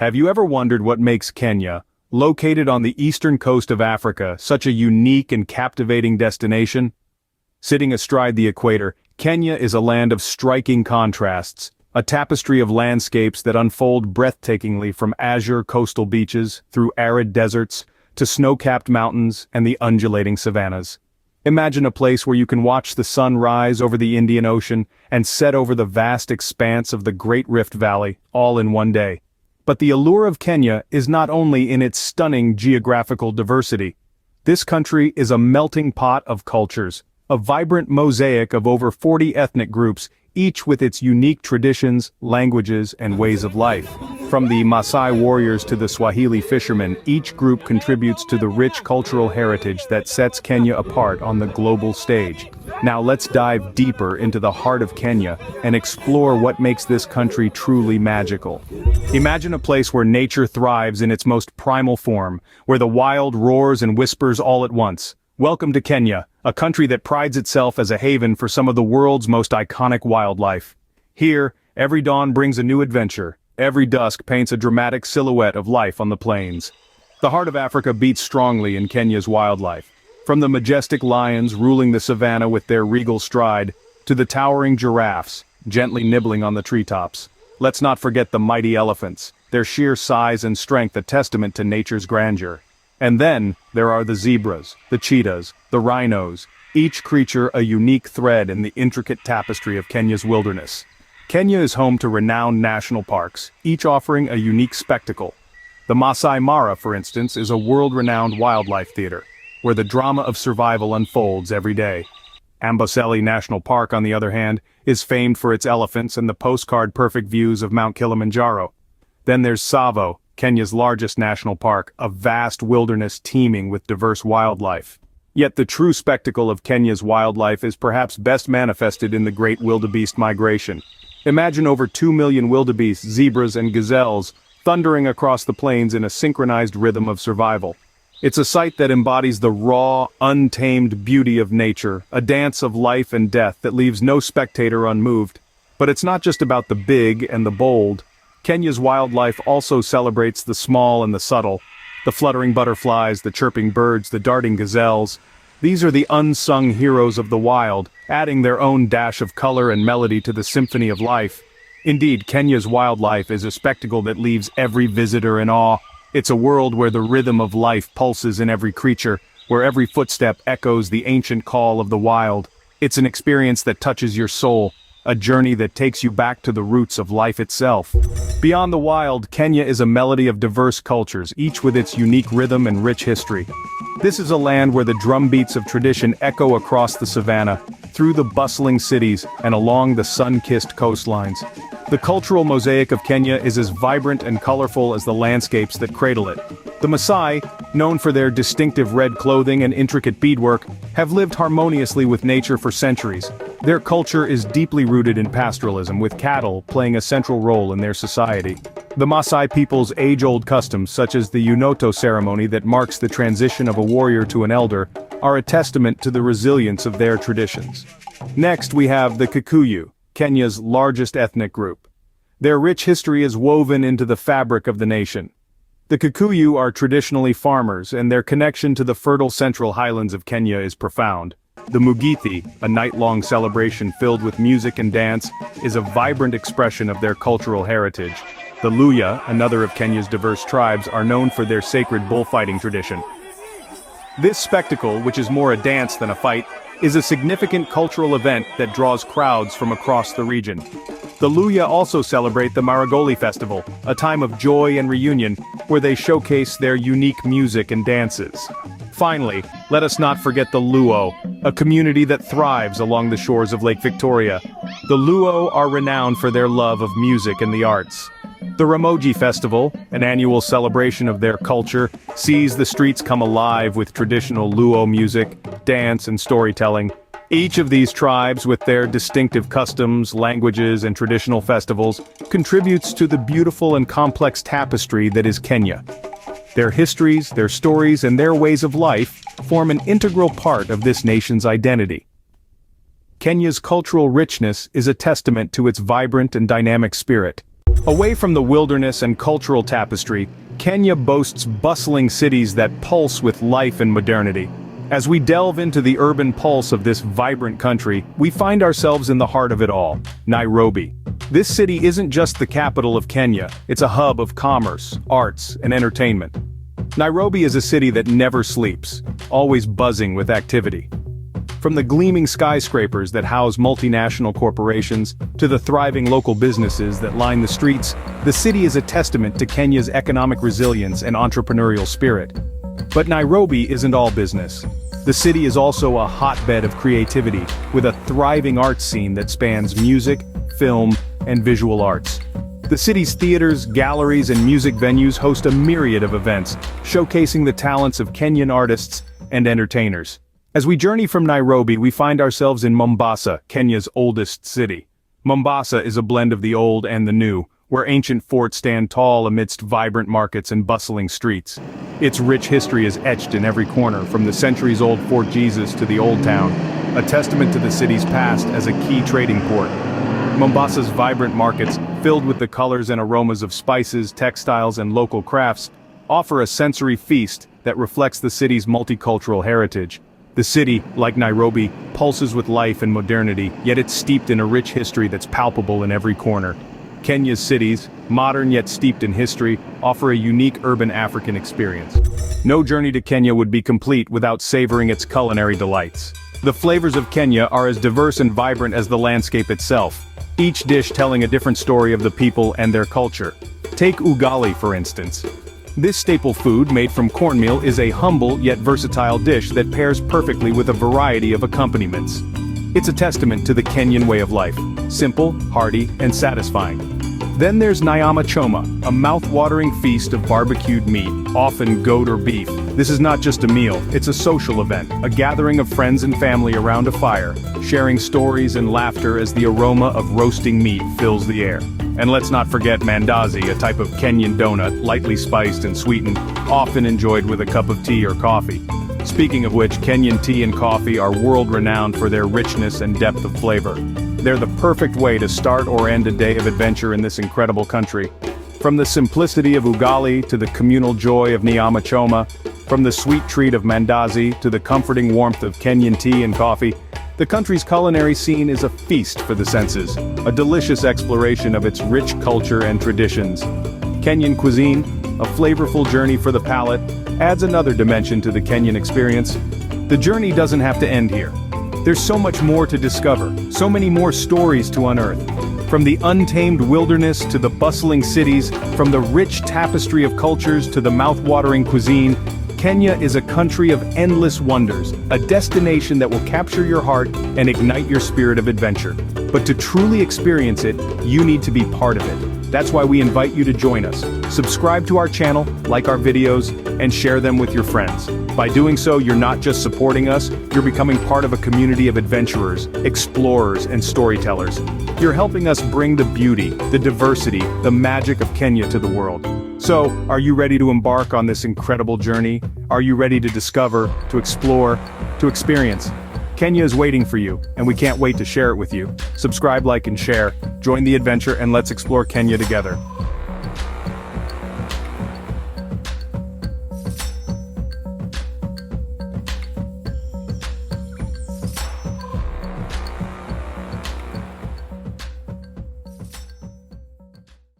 Have you ever wondered what makes Kenya, located on the eastern coast of Africa, such a unique and captivating destination? Sitting astride the equator, Kenya is a land of striking contrasts, a tapestry of landscapes that unfold breathtakingly from azure coastal beaches, through arid deserts, to snow-capped mountains and the undulating savannas. Imagine a place where you can watch the sun rise over the Indian Ocean and set over the vast expanse of the Great Rift Valley, all in one day. But the allure of Kenya is not only in its stunning geographical diversity. This country is a melting pot of cultures, a vibrant mosaic of over 40 ethnic groups, each with its unique traditions, languages, and ways of life. From the Maasai warriors to the Swahili fishermen, each group contributes to the rich cultural heritage that sets Kenya apart on the global stage. Now let's dive deeper into the heart of Kenya and explore what makes this country truly magical. Imagine a place where nature thrives in its most primal form, where the wild roars and whispers all at once. Welcome to Kenya, a country that prides itself as a haven for some of the world's most iconic wildlife. Here, every dawn brings a new adventure. Every dusk paints a dramatic silhouette of life on the plains. The heart of Africa beats strongly in Kenya's wildlife. From the majestic lions ruling the savanna with their regal stride, to the towering giraffes, gently nibbling on the treetops. Let's not forget the mighty elephants, their sheer size and strength a testament to nature's grandeur. And then, there are the zebras, the cheetahs, the rhinos, each creature a unique thread in the intricate tapestry of Kenya's wilderness. Kenya is home to renowned national parks, each offering a unique spectacle. The Maasai Mara, for instance, is a world-renowned wildlife theater, where the drama of survival unfolds every day. Amboseli National Park, on the other hand, is famed for its elephants and the postcard-perfect views of Mount Kilimanjaro. Then there's Tsavo, Kenya's largest national park, a vast wilderness teeming with diverse wildlife. Yet the true spectacle of Kenya's wildlife is perhaps best manifested in the great wildebeest migration. Imagine over 2 million wildebeest, zebras and gazelles, thundering across the plains in a synchronized rhythm of survival. It's a sight that embodies the raw, untamed beauty of nature, a dance of life and death that leaves no spectator unmoved. But it's not just about the big and the bold. Kenya's wildlife also celebrates the small and the subtle. The fluttering butterflies, the chirping birds, the darting gazelles. These are the unsung heroes of the wild, adding their own dash of color and melody to the symphony of life. Indeed, Kenya's wildlife is a spectacle that leaves every visitor in awe. It's a world where the rhythm of life pulses in every creature, where every footstep echoes the ancient call of the wild. It's an experience that touches your soul, a journey that takes you back to the roots of life itself. Beyond the wild, Kenya is a melody of diverse cultures, each with its unique rhythm and rich history. This is a land where the drumbeats of tradition echo across the savannah, through the bustling cities, and along the sun-kissed coastlines. The cultural mosaic of Kenya is as vibrant and colorful as the landscapes that cradle it. The Maasai, known for their distinctive red clothing and intricate beadwork, have lived harmoniously with nature for centuries. Their culture is deeply rooted in pastoralism, with cattle playing a central role in their society. The Maasai people's age-old customs, such as the Unoto ceremony that marks the transition of a warrior to an elder, are a testament to the resilience of their traditions. Next, we have the Kikuyu, Kenya's largest ethnic group. Their rich history is woven into the fabric of the nation. The Kikuyu are traditionally farmers, and their connection to the fertile central highlands of Kenya is profound. The Mugithi, a night-long celebration filled with music and dance, is a vibrant expression of their cultural heritage. The Luya, another of Kenya's diverse tribes, are known for their sacred bullfighting tradition. This spectacle, which is more a dance than a fight, is a significant cultural event that draws crowds from across the region. The Luya also celebrate the Maragoli Festival, a time of joy and reunion, where they showcase their unique music and dances. Finally, let us not forget the Luo, a community that thrives along the shores of Lake Victoria. The Luo are renowned for their love of music and the arts. The Ramogi Festival, an annual celebration of their culture, sees the streets come alive with traditional Luo music, dance, and storytelling. Each of these tribes, with their distinctive customs, languages, and traditional festivals, contributes to the beautiful and complex tapestry that is Kenya. Their histories, their stories, and their ways of life form an integral part of this nation's identity. Kenya's cultural richness is a testament to its vibrant and dynamic spirit. Away from the wilderness and cultural tapestry, Kenya boasts bustling cities that pulse with life and modernity. As we delve into the urban pulse of this vibrant country, we find ourselves in the heart of it all, Nairobi. This city isn't just the capital of Kenya, it's a hub of commerce, arts, and entertainment. Nairobi is a city that never sleeps, always buzzing with activity. From the gleaming skyscrapers that house multinational corporations, to the thriving local businesses that line the streets, the city is a testament to Kenya's economic resilience and entrepreneurial spirit. But Nairobi isn't all business. The city is also a hotbed of creativity, with a thriving arts scene that spans music, film, and visual arts. The city's theaters, galleries, and music venues host a myriad of events, showcasing the talents of Kenyan artists and entertainers. As we journey from Nairobi, we find ourselves in Mombasa, Kenya's oldest city. Mombasa is a blend of the old and the new, where ancient forts stand tall amidst vibrant markets and bustling streets. Its rich history is etched in every corner, from the centuries-old Fort Jesus to the Old Town, a testament to the city's past as a key trading port. Mombasa's vibrant markets, filled with the colors and aromas of spices, textiles, and local crafts, offer a sensory feast that reflects the city's multicultural heritage. The city, like Nairobi, pulses with life and modernity, yet it's steeped in a rich history that's palpable in every corner. Kenya's cities, modern yet steeped in history, offer a unique urban African experience. No journey to Kenya would be complete without savoring its culinary delights. The flavors of Kenya are as diverse and vibrant as the landscape itself, each dish telling a different story of the people and their culture. Take ugali, for instance. This staple food, made from cornmeal, is a humble yet versatile dish that pairs perfectly with a variety of accompaniments. It's a testament to the Kenyan way of life, simple, hearty, and satisfying. Then there's nyama choma, a mouth-watering feast of barbecued meat, often goat or beef. This is not just a meal, it's a social event, a gathering of friends and family around a fire, sharing stories and laughter as the aroma of roasting meat fills the air. And let's not forget mandazi, a type of Kenyan donut, lightly spiced and sweetened, often enjoyed with a cup of tea or coffee. Speaking of which, Kenyan tea and coffee are world-renowned for their richness and depth of flavor. They're the perfect way to start or end a day of adventure in this incredible country. From the simplicity of ugali to the communal joy of nyama choma, from the sweet treat of mandazi to the comforting warmth of Kenyan tea and coffee, the country's culinary scene is a feast for the senses, a delicious exploration of its rich culture and traditions. Kenyan Cuisine, a flavorful journey for the palate, adds another dimension to the Kenyan experience. The journey doesn't have to end here. There's so much more to discover, so many more stories to unearth. From the untamed wilderness to the bustling cities, from the rich tapestry of cultures to the mouth-watering cuisine, Kenya is a country of endless wonders, a destination that will capture your heart and ignite your spirit of adventure. But to truly experience it, you need to be part of it. That's why we invite you to join us. Subscribe to our channel, like our videos, and share them with your friends. By doing so, you're not just supporting us, you're becoming part of a community of adventurers, explorers, and storytellers. You're helping us bring the beauty, the diversity, the magic of Kenya to the world. So, are you ready to embark on this incredible journey? Are you ready to discover, to explore, to experience? Kenya is waiting for you, and we can't wait to share it with you. Subscribe, like, and share. Join the adventure, and let's explore Kenya together.